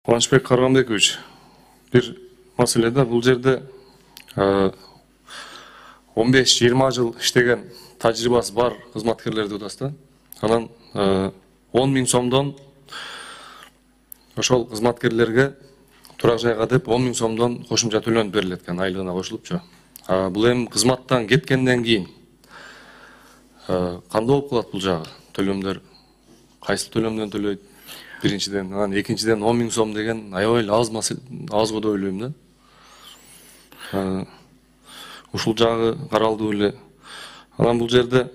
Кубанычбек Каргамбекович, bir маселеде бұл жерде 15-20 жыл иштеген тажрыйбасы бар кызматкерлерди утасызда. Анан 10 000 сомдон ошол кызматкерлерге турак жайга деп 10 000 сомдон кошумча төлөнүп берилет экен, айлыгына кошулупчу. Бул эми кызматтан кеткенден кийин кандай болуп калат бул жагы? Төлөмдөр кайсы төлөмдөн төлөйт? Биринчиден, анан экинчиден 10 000 сом деген аябай аз го деп ойлойм да. Ушул жагы каралды беле. Анан бул жерде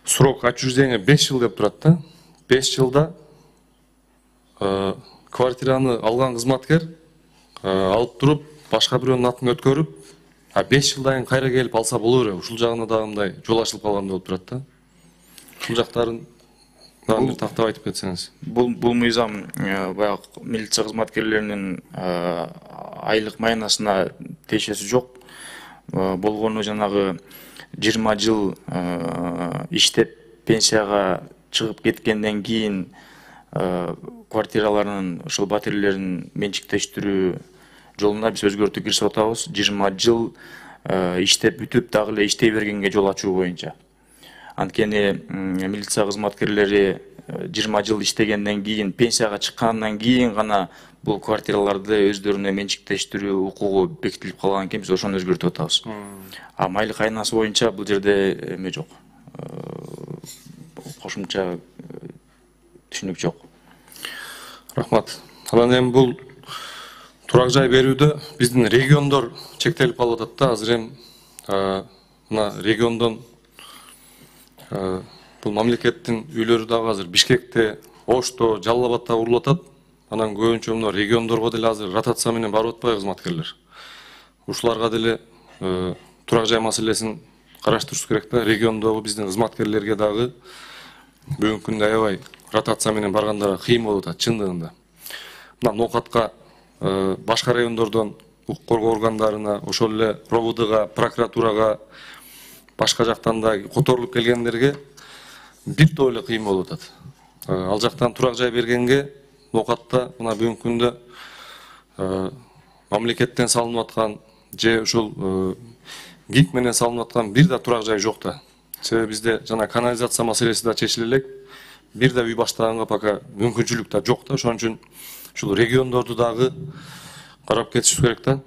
срок отчуждения 5 жыл деп турат да. 5 жылда квартираны алган кызматкер алып туруп, башка бирөөнүн атын өткөрүп, 5 жылдан кийин кайра келип алса боло береби. Ушул жагына дагы мындай жол ачылып калган болуп турат да. Ушул жактарын дагы бир тактап айтып кетсеңиз. Бул мыйзам баягы милиция кызматкерлеринин айлык майнасына тиешеси жок. Болгону жанагы 20 жыл иштеп пенсияга чыгып кеткенден кийин квартираларынын ошол батирлерин менчиктештирүү жолуна биз өзгөртүү киришип атабыз. 20 жыл иштеп бүтүп дагы эле иштей бергенге жол ачуу боюнча. Анткени милиция кызматкерлери 20 жыл иштегенден кийин пенсияга чыккандан кийин гана бул квартираларды өздөрүнө менчиктештирүү укугу бекитилип калган экен, биз ошону өзгөртүп атабыз. Айлык айнасы боюнча бул жерде эме жок. Кошумча түшүнүк жок. Рахмат. Анан эми бул турак жай берүүдө биздин региондор чектелип калып атат да. Азыр эми мына региондон бул мамлекеттин үйлөрү дагы азыр Бишкекте, Ошто, Жалал Абадта курулуп атат. Анан көбүнчө мына региондорго деле азыр ротация менен барып атпайбы кызматкерлер. Ушуларга деле турак жай маселесин караштырыш керек да. Региондогу биздин кызматкерлерге дагы бүгүнкү күндө аябай ротация менен баргандарга кыйын болуп атат чындыгында. Мына ноокатка башка райондордон укук коргоо органдарына, ошол эле РОВДга, прокуратурага, башка жактан да которулуп келгендерге бир топ эле кыйын болуп атат. Ал жактан турак жай бергенге ноокатта мына бүгүнкү күндө мамлекеттен салынып аткан же ушул ГИК менен салынып аткан бир да турак жай жок да. Себеби бизде жана канализация маселеси да чечиле элек. Бир да үй баштаганга пока мүмкүнчүлүк да жок да. Ошон үчүн ушул региондорду дагы карап кетишибиз керек да.